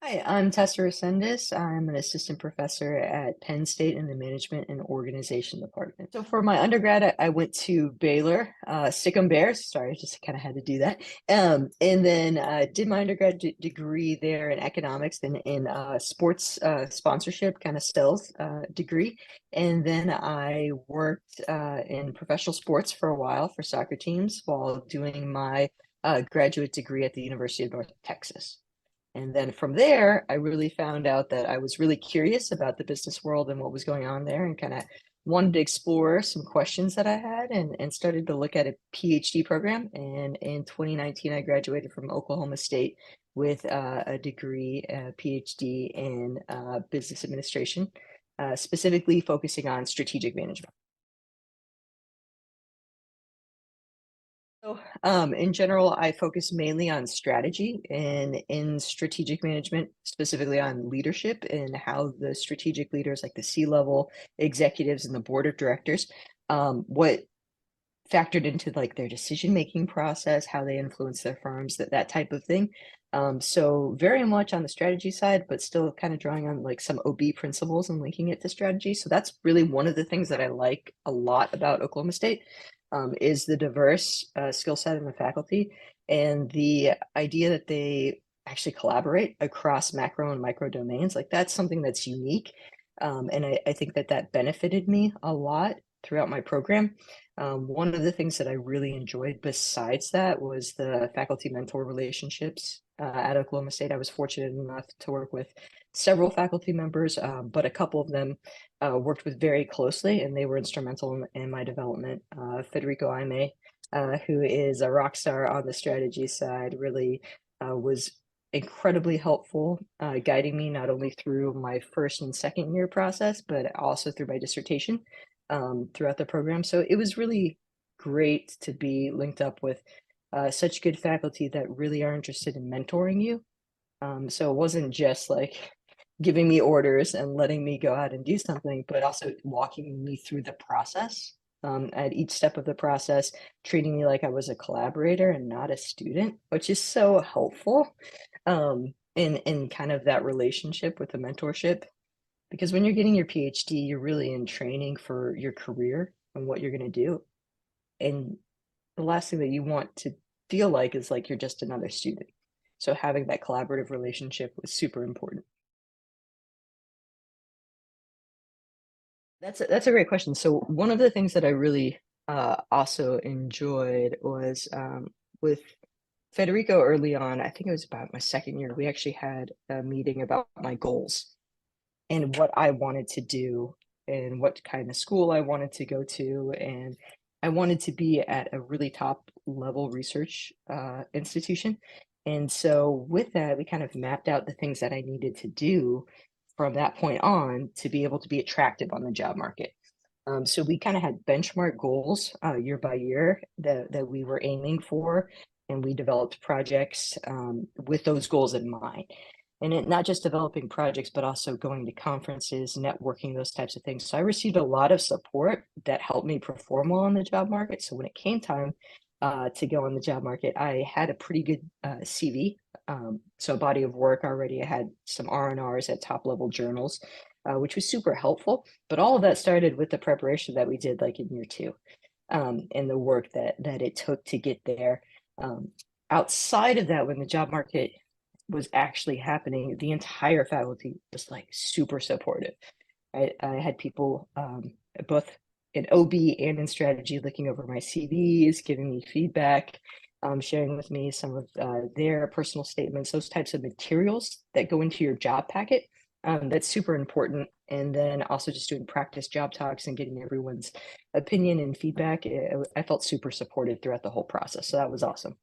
Hi, I'm Tessa Recendes. I'm an assistant professor at Penn State in the Management and Organization Department. So for my undergrad, I went to Baylor, Sic 'em Bears. Sorry, I just kind of had to do that. And then did my undergrad degree there in economics and in sports sponsorship, kind of sales degree. And then I worked in professional sports for a while for soccer teams while doing my graduate degree at the University of North Texas. And then from there, I really found out that I was really curious about the business world and what was going on there and kind of wanted to explore some questions that I had and started to look at a PhD program. And in 2019, I graduated from Oklahoma State with a degree, a PhD in business administration, specifically focusing on strategic management. So, in general, I focus mainly on strategy and in strategic management, specifically on leadership and how the strategic leaders, like the C-level executives and the board of directors, what factored into like their decision-making process, how they influence their firms, that type of thing. So very much on the strategy side, but still kind of drawing on like some OB principles and linking it to strategy. So that's really one of the things that I like a lot about Oklahoma State, is the diverse skill set in the faculty and the idea that they actually collaborate across macro and micro domains. Like that's something that's unique. And I think that that benefited me a lot throughout my program. One of the things that I really enjoyed besides that was the faculty mentor relationships at Oklahoma State. I was fortunate enough to work with several faculty members, but a couple of them worked with very closely and they were instrumental in my development. Federico Aime, who is a rock star on the strategy side, really was incredibly helpful, guiding me not only through my first and second year process, but also through my dissertation throughout the program. So it was really great to be linked up with such good faculty that really are interested in mentoring you. So it wasn't just like giving me orders and letting me go out and do something, but also walking me through the process at each step of the process, treating me like I was a collaborator and not a student, which is so helpful in kind of that relationship with the mentorship. Because when you're getting your PhD, you're really in training for your career and what you're going to do. And the last thing that you want to feel like is like you're just another student. So having that collaborative relationship was super important. That's a great question. So one of the things that I really also enjoyed was with Federico early on. I think it was about my second year. We actually had a meeting about my goals and what I wanted to do and what kind of school I wanted to go to. And I wanted to be at a really top level research institution. And so with that, we kind of mapped out the things that I needed to do from that point on to be able to be attractive on the job market. So we kind of had benchmark goals year by year that we were aiming for, and we developed projects with those goals in mind. And not just developing projects, but also going to conferences, networking, those types of things. So I received a lot of support that helped me perform well on the job market. So when it came time to go on the job market, I had a pretty good CV. So a body of work already. I had some R&Rs at top level journals, which was super helpful. But all of that started with the preparation that we did like in year two, and the work that it took to get there. Um, Outside of that, when the job market was actually happening, the entire faculty was like super supportive. I had people both in OB and in strategy looking over my CVs, giving me feedback, sharing with me some of their personal statements, those types of materials that go into your job packet. That's super important. And then also just doing practice job talks and getting everyone's opinion and feedback. I felt super supported throughout the whole process. So that was awesome.